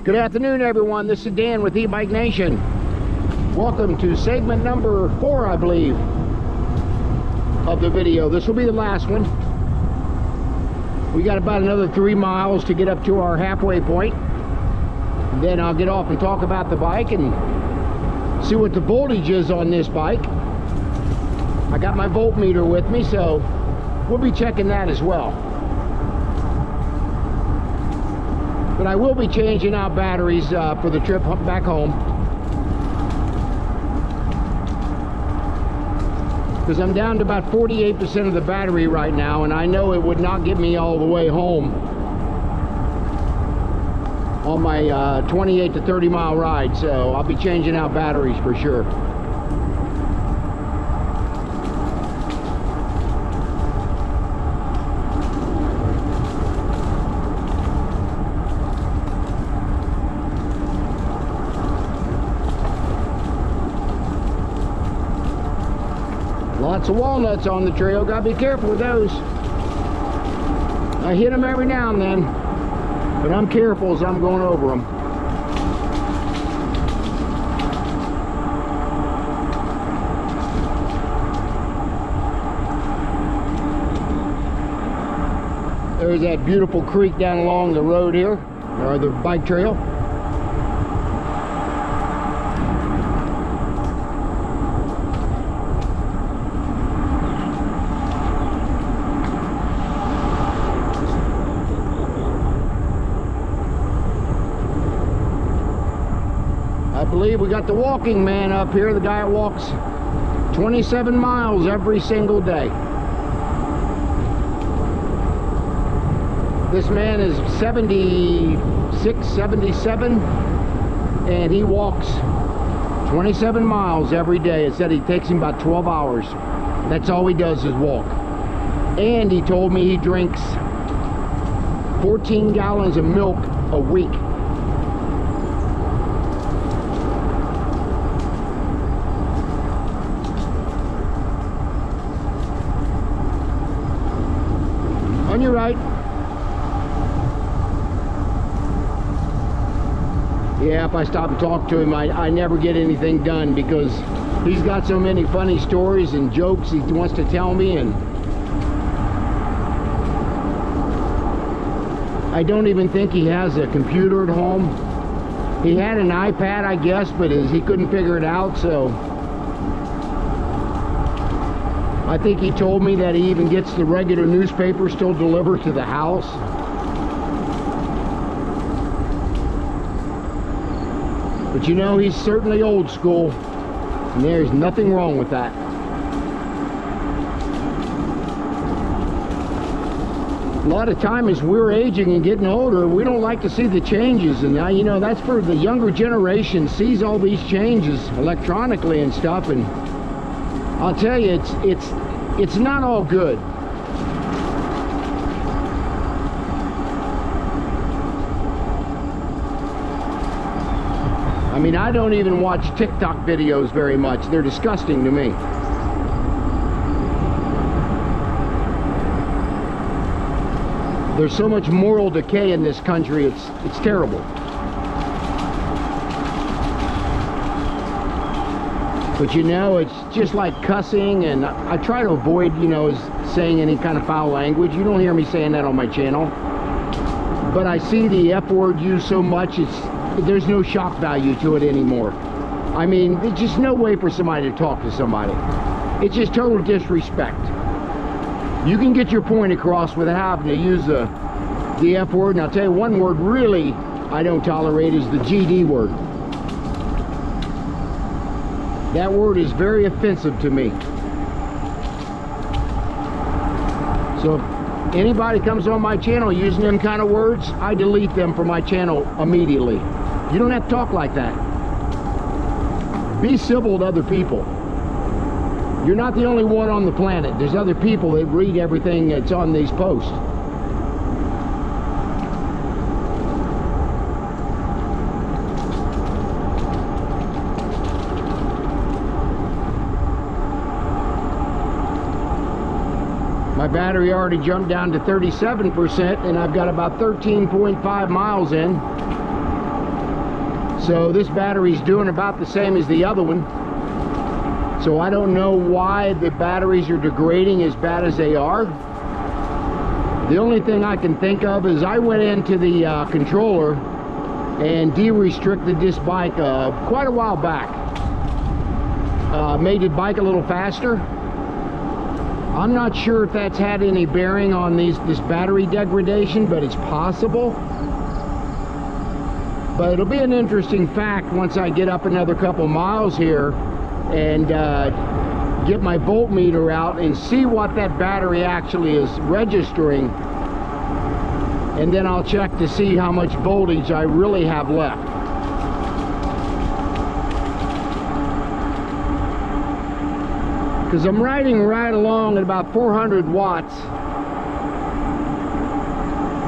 Good afternoon, everyone. This is Dan with E-Bike Nation. Welcome to segment number 4, I believe, of the video. This will be the last one. We got about another 3 miles to get up to our halfway point. And then I'll get off and talk about the bike and see what the voltage is on this bike. I got my voltmeter with me, so we'll be checking that as well. But I will be changing out batteries for the trip back home, because I'm down to about 48% of the battery right now, and I know it would not get me all the way home on my 28 to 30 mile ride, so I'll be changing out batteries for sure. Lots of walnuts on the trail. Gotta be careful with those. I hit them every now and then, but I'm careful as I'm going over them. There's that beautiful creek down along the road here, or the bike trail. I believe we got the walking man up here, the guy that walks 27 miles every single day. This man is 76, 77, and he walks 27 miles every day. It said it takes him about 12 hours. That's all he does is walk. And he told me he drinks 14 gallons of milk a week. On your right. Yeah, if I stop and talk to him, I never get anything done, because he's got so many funny stories and jokes he wants to tell me, and I don't even think he has a computer at home. He had an iPad, I guess, but he couldn't figure it out, so I think he told me that he even gets the regular newspaper still delivered to the house. But you know, he's certainly old school, and there's nothing wrong with that. A lot of time as we're aging and getting older, we don't like to see the changes, and now, you know, that's for the younger generation, sees all these changes electronically and stuff, and I'll tell you, it's not all good. I mean, I don't even watch TikTok videos very much. They're disgusting to me. There's so much moral decay in this country, it's terrible. But you know, it's just like cussing, and I try to avoid, you know, saying any kind of foul language. You don't hear me saying that on my channel. But I see the F word used so much, there's no shock value to it anymore. I mean, there's just no way for somebody to talk to somebody. It's just total disrespect. You can get your point across without having to use the F word. And I'll tell you, one word really I don't tolerate is the GD word. That word is very offensive to me. So if anybody comes on my channel using them kind of words, I delete them from my channel immediately. You don't have to talk like that. Be civil to other people. You're not the only one on the planet. There's other people that read everything that's on these posts. My battery already jumped down to 37%, and I've got about 13.5 miles in. So this battery's doing about the same as the other one. So I don't know why the batteries are degrading as bad as they are. The only thing I can think of is I went into the controller and de-restricted this bike quite a while back. Made the bike a little faster. I'm not sure if that's had any bearing on this battery degradation, but it's possible. But it'll be an interesting fact once I get up another couple miles here and get my voltmeter out and see what that battery actually is registering. And then I'll check to see how much voltage I really have left. Because I'm riding right along at about 400 watts,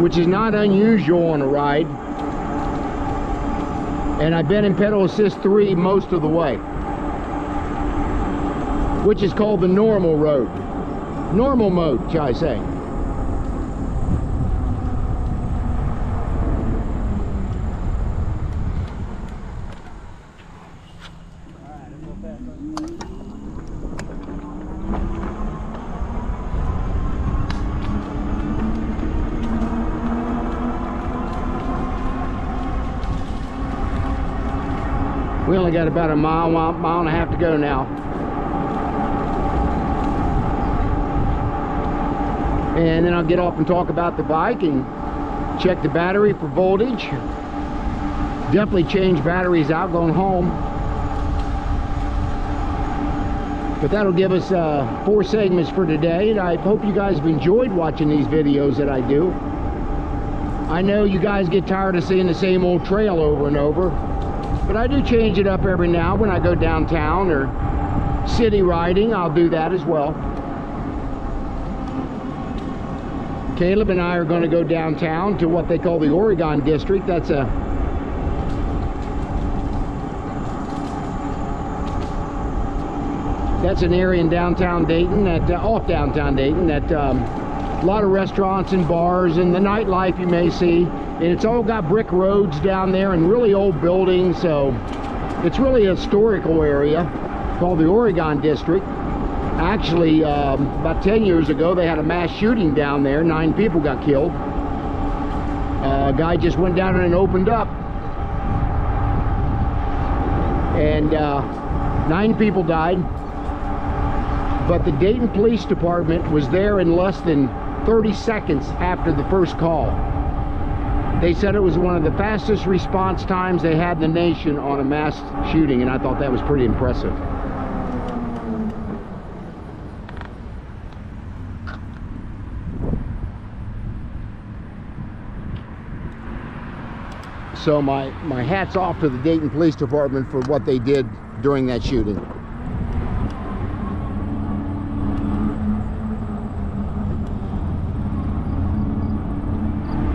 which is not unusual on a ride. And I've been in pedal assist 3 most of the way, which is called the normal mode, shall I say. We only got about a mile and a half to go now. And then I'll get off and talk about the bike and check the battery for voltage. Definitely change batteries out going home. But that'll give us 4 segments for today, and I hope you guys have enjoyed watching these videos that I do. I know you guys get tired of seeing the same old trail over and over, but I do change it up every now when I go downtown or city riding. I'll do that as well. Caleb and I are going to go downtown to what they call the Oregon District. That's an area in downtown Dayton, that off downtown Dayton, that a lot of restaurants and bars and the nightlife you may see. And it's all got brick roads down there and really old buildings, so it's really a historical area called the Oregon District. Actually, about 10 years ago, they had a mass shooting down there. 9 people got killed. A guy just went down and opened up. And 9 people died. But the Dayton Police Department was there in less than 30 seconds after the first call. They said it was one of the fastest response times they had in the nation on a mass shooting, and I thought that was pretty impressive. So my hat's off to the Dayton Police Department for what they did during that shooting.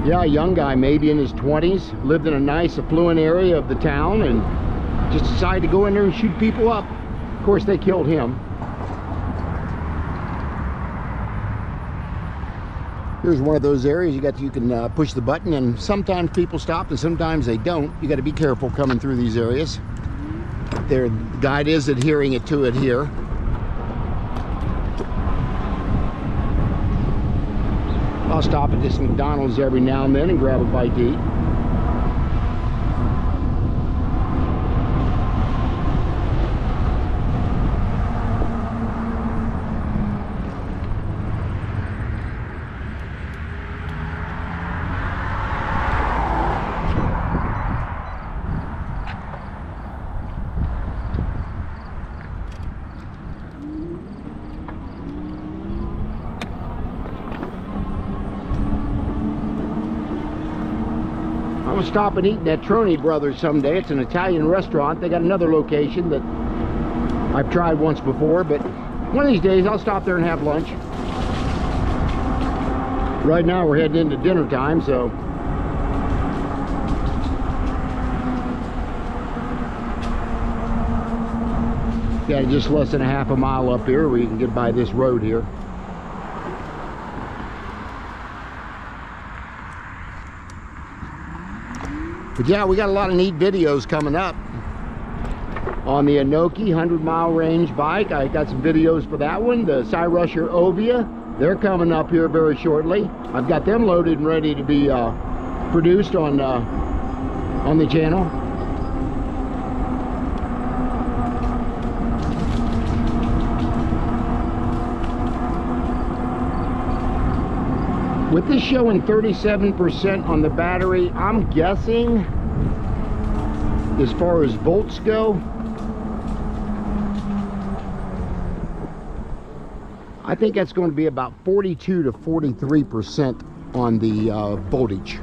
Yeah, a young guy, maybe in his 20s, lived in a nice affluent area of the town and just decided to go in there and shoot people up. Of course, they killed him. Here's one of those areas you can push the button, and sometimes people stop and sometimes they don't. You got to be careful coming through these areas. Their guide is adhering to it here. I'll stop at this McDonald's every now and then and grab a bite to eat. I'm gonna stop and eat at Troni Brothers someday. It's an Italian restaurant. They got another location that I've tried once before, but one of these days I'll stop there and have lunch. Right now we're heading into dinner time, so got just less than a half a mile up here where you can get by this road here. But yeah, we got a lot of neat videos coming up on the Inoki 100-mile range bike. I got some videos for that one. The Cyrusher Ovia, they're coming up here very shortly. I've got them loaded and ready to be produced on the channel. With this showing 37% on the battery, I'm guessing, as far as volts go, I think that's going to be about 42 to 43% on the voltage.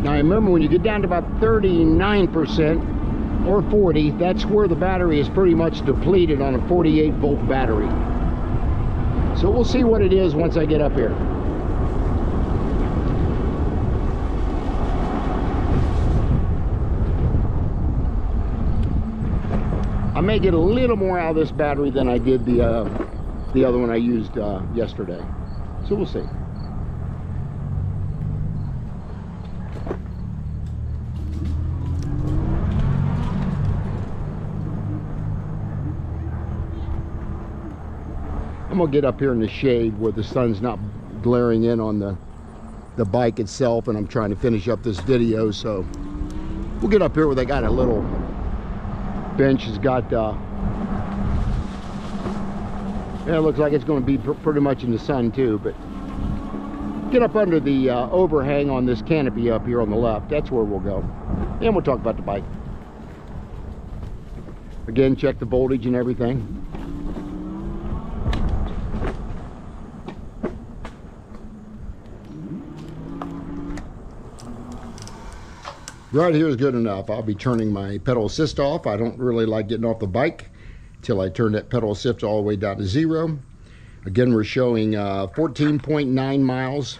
Now remember, when you get down to about 39% or 40, that's where the battery is pretty much depleted on a 48-volt battery. So we'll see what it is once I get up here. I may get a little more out of this battery than I did the other one I used yesterday. So we'll see. I'm gonna get up here in the shade where the sun's not glaring in on the bike itself, and I'm trying to finish up this video. So we'll get up here where they got a little bench. Has got yeah, it looks like it's going to be pretty much in the sun too, but get up under the overhang on this canopy up here on the left. That's where we'll go, and we'll talk about the bike again. Check the voltage and everything. Right here is good enough. I'll be turning my pedal assist off. I don't really like getting off the bike till I turn that pedal assist all the way down to 0. Again, we're showing 14.9 miles,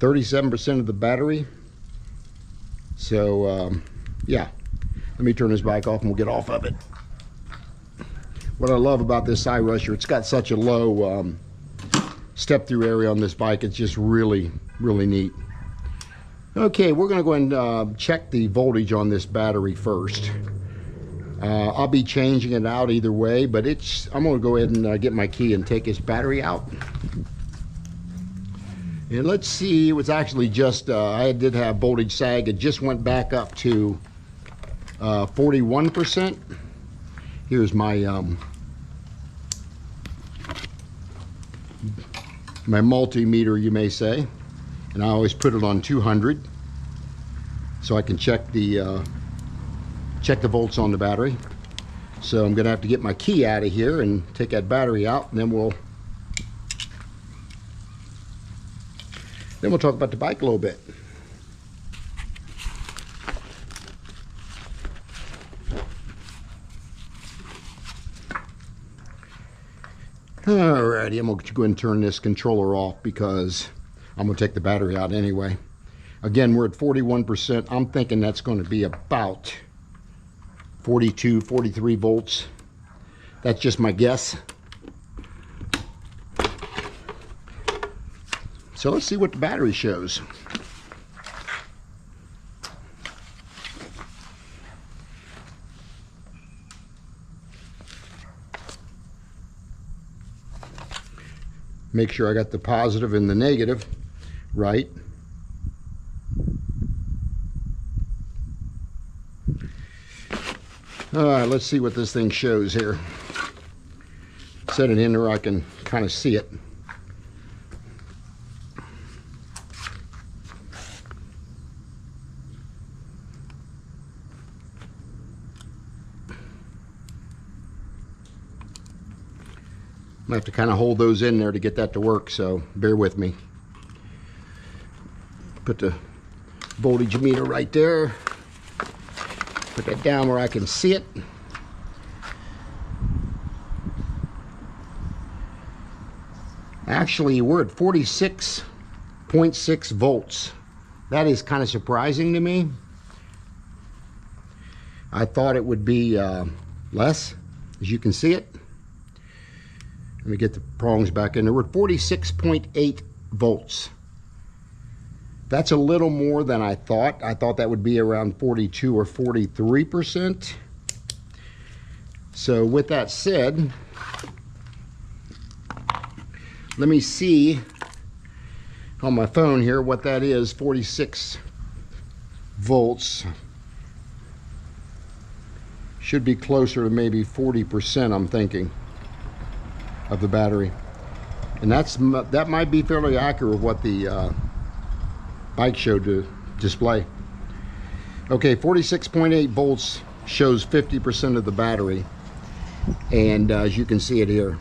37% of the battery. So yeah, let me turn this bike off and we'll get off of it. What I love about this Cyrusher, it's got such a low step through area on this bike. It's just really, really neat. Okay, we're going to go and check the voltage on this battery first. I'll be changing it out either way, but I'm going to go ahead and get my key and take this battery out. And let's see, it was actually just, I did have voltage sag. It just went back up to 41%. Here's my my multimeter, you may say. And I always put it on 200 so I can check the volts on the battery. So I'm gonna have to get my key out of here and take that battery out, and then we'll talk about the bike a little bit. Alrighty, I'm going to go ahead and turn this controller off because I'm going to take the battery out anyway. Again, we're at 41%. I'm thinking that's going to be about 42, 43 volts. That's just my guess. So let's see what the battery shows. Make sure I got the positive and the negative right. All right, let's see what this thing shows here. Set it in there, I can kind of see it. I'm gonna have to kind of hold those in there to get that to work, so bear with me. Put the voltage meter right there. Put that down where I can see it. Actually, we're at 46.6 volts. That is kind of surprising to me. I thought it would be less, as you can see it. Let me get the prongs back in there. We're at 46.8 volts. That's a little more than I thought. I thought that would be around 42 or 43%. So with that said, let me see on my phone here what that is. 46 volts. Should be closer to maybe 40%, I'm thinking, of the battery. And that might be fairly accurate with what the bike showed to display. Okay, 46.8 volts shows 50% of the battery, and as you can see it here,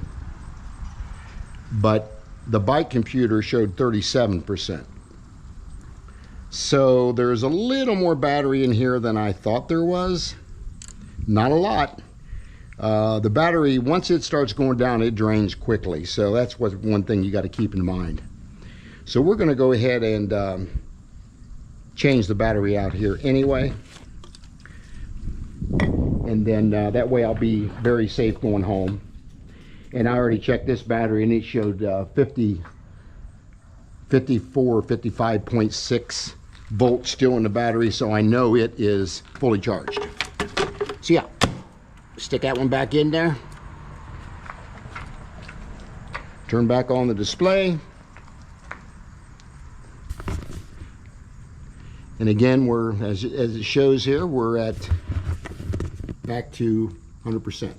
but the bike computer showed 37%. So there's a little more battery in here than I thought there was. Not a lot. The battery, once it starts going down, it drains quickly. So that's one thing you got to keep in mind. So we're going to go ahead and change the battery out here anyway. And then that way I'll be very safe going home. And I already checked this battery and it showed 55.6 volts still in the battery. So I know it is fully charged. So yeah. Stick that one back in there. Turn back on the display. And again, as it shows here, we're at back to 100%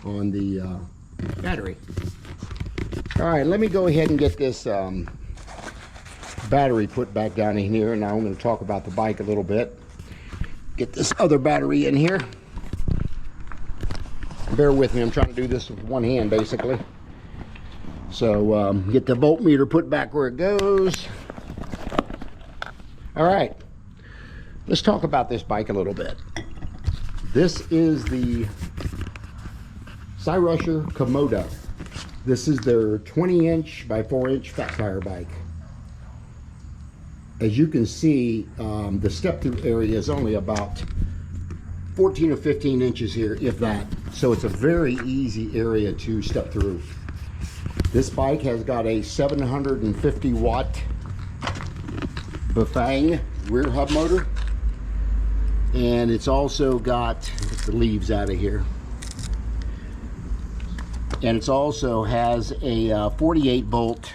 on the battery. All right, let me go ahead and get this battery put back down in here. Now I'm going to talk about the bike a little bit. Get this other battery in here. Bear with me, I'm trying to do this with one hand basically. So get the voltmeter put back where it goes. All right, let's talk about this bike a little bit. This is the Cyrusher Komodo. This is their 20-inch by 4-inch fat tire bike. As you can see, the step-through area is only about 14 or 15 inches here, if that. So it's a very easy area to step through. This bike has got a 750 watt Bafang rear hub motor. And it's also got, get the leaves out of here. And it's also has a 48 volt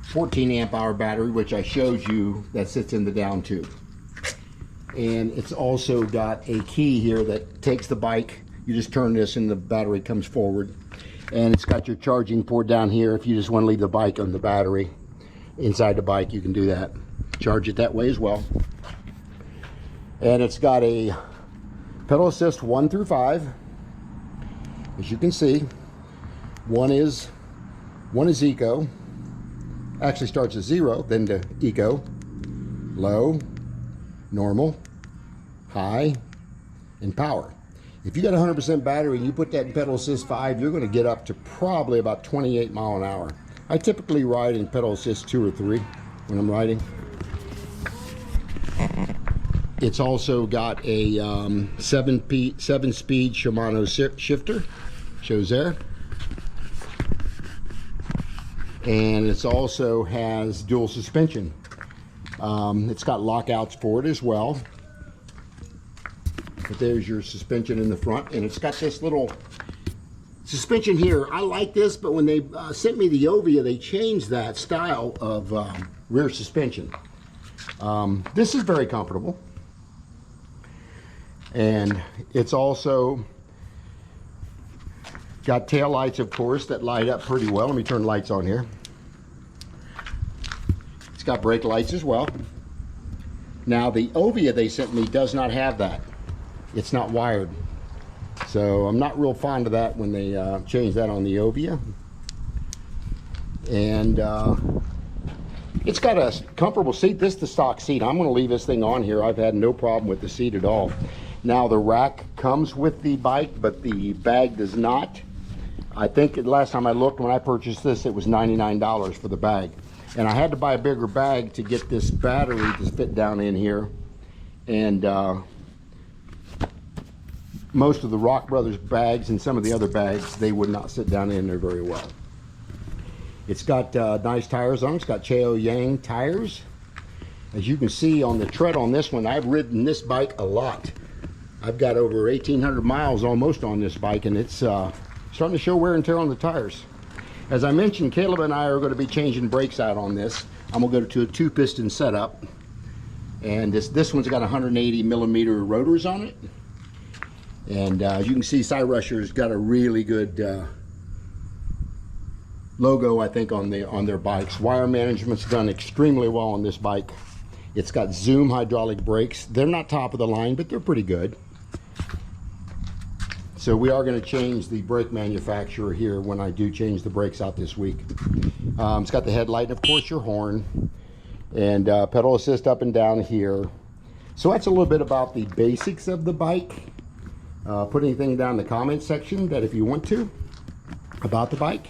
14 amp hour battery, which I showed you, that sits in the down tube. And it's also got a key here that takes the bike. You just turn this and the battery comes forward. And it's got your charging port down here. If you just want to leave the bike on the battery inside the bike, you can do that. Charge it that way as well. And it's got a pedal assist 1 through 5. As you can see, one is eco. Actually starts at 0, then to eco, low, normal, high, and power. If you got 100% battery and you put that in pedal assist 5, you're going to get up to probably about 28 miles an hour. I typically ride in pedal assist 2 or 3 when I'm riding. It's also got a 7-speed Shimano shifter, shows there. And it also has dual suspension. It's got lockouts for it as well. But there's your suspension in the front, and it's got this little suspension here. I like this, but when they sent me the Ovia, they changed that style of rear suspension. This is very comfortable. And it's also got tail lights, of course, that light up pretty well. Let me turn the lights on here. It's got brake lights as well. Now the Ovia they sent me does not have that. It's not wired. So I'm not real fond of that when they changed that on the Ovia. And it's got a comfortable seat. This is the stock seat. I'm going to leave this thing on here. I've had no problem with the seat at all. Now the rack comes with the bike, but the bag does not. I think the last time I looked when I purchased this, it was $99 for the bag. And I had to buy a bigger bag to get this battery to fit down in here. And most of the Rock Brothers bags and some of the other bags, they would not sit down in there very well. It's got nice tires on it. It's got Chao Yang tires. As you can see on the tread on this one, I've ridden this bike a lot. I've got over 1,800 miles almost on this bike, and it's starting to show wear and tear on the tires. As I mentioned, Caleb and I are going to be changing brakes out on this. I'm going to go to a 2-piston setup, and this one's got 180 millimeter rotors on it. And as you can see, Cyrusher's got a really good logo, I think, on their bikes. Wire management's done extremely well on this bike. It's got Zoom hydraulic brakes. They're not top of the line, but they're pretty good. So we are going to change the brake manufacturer here when I do change the brakes out this week. It's got the headlight and of course your horn, and pedal assist up and down here. So that's a little bit about the basics of the bike. Put anything down in the comment section that if you want to about the bike.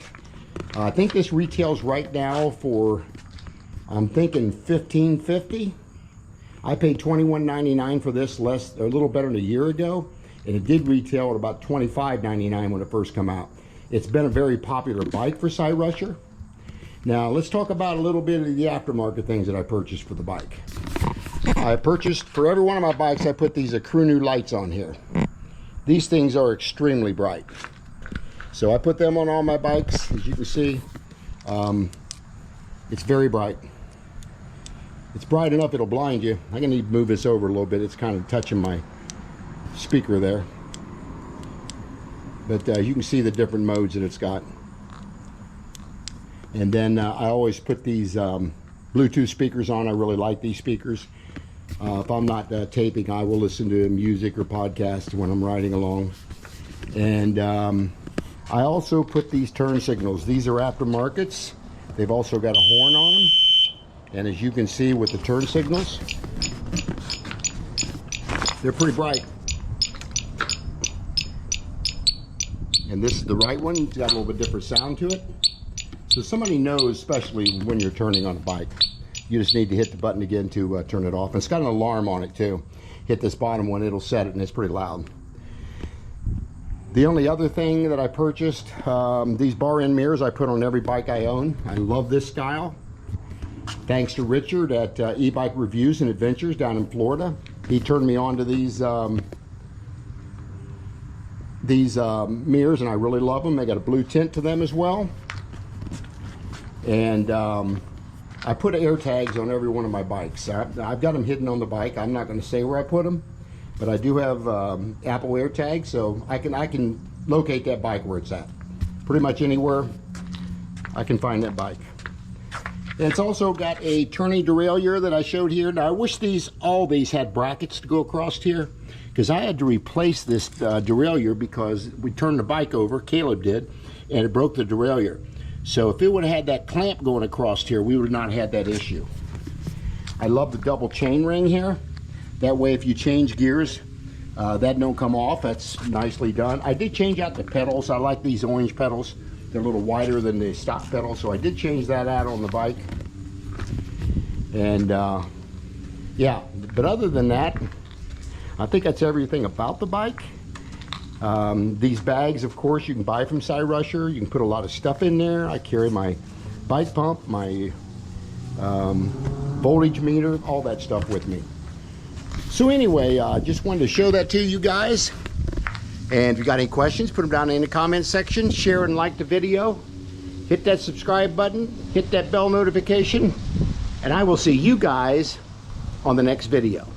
I think this retails right now for, I'm thinking $15.50. I paid $21.99 for this, a little better than a year ago, and it did retail at about $25.99 when it first came out. It's been a very popular bike for Cyrusher. Now let's talk about a little bit of the aftermarket things that I purchased for the bike. I purchased, for every one of my bikes, I put these Crew New lights on here. These things are extremely bright. So I put them on all my bikes, as you can see. It's very bright. It's bright enough it'll blind you. I'm gonna need to move this over a little bit. It's kind of touching my speaker there. But you can see the different modes that it's got. And then I always put these Bluetooth speakers on. I really like these speakers. If I'm not taping, I will listen to music or podcasts when I'm riding along. And I also put these turn signals. These are aftermarkets. They've also got a horn on them. And as you can see with the turn signals, they're pretty bright. And this is the right one. It's got a little bit different sound to it. So somebody knows, especially when you're turning on a bike, you just need to hit the button again to turn it off. And it's got an alarm on it too. Hit this bottom one, it'll set it, and it's pretty loud. The only other thing that I purchased, these bar end mirrors I put on every bike I own. I love this style. Thanks to Richard at Ebike Reviews and Adventures down in Florida. He turned me on to these mirrors, and I really love them. They got a blue tint to them as well. And I put air tags on every one of my bikes. I've got them hidden on the bike. I'm not going to say where I put them, but I do have Apple air tags, so I can locate that bike where it's at. Pretty much anywhere I can find that bike. And it's also got a turning derailleur that I showed here. Now I wish all these had brackets to go across here, because I had to replace this derailleur because we turned the bike over, Caleb did, and it broke the derailleur. So if it would have had that clamp going across here, we would have not had that issue. I love the double chain ring here. That way if you change gears, that don't come off. That's nicely done. I did change out the pedals. I like these orange pedals. They're a little wider than the stock pedals, so I did change that out on the bike. And yeah, but other than that, I think that's everything about the bike. These bags, of course, you can buy from Cyrusher. You can put a lot of stuff in there. I carry my bike pump, my voltage meter, all that stuff with me. So anyway, just wanted to show that to you guys. And if you got any questions, put them down in the comment section. Share and like the video. Hit that subscribe button. Hit that bell notification. And I will see you guys on the next video.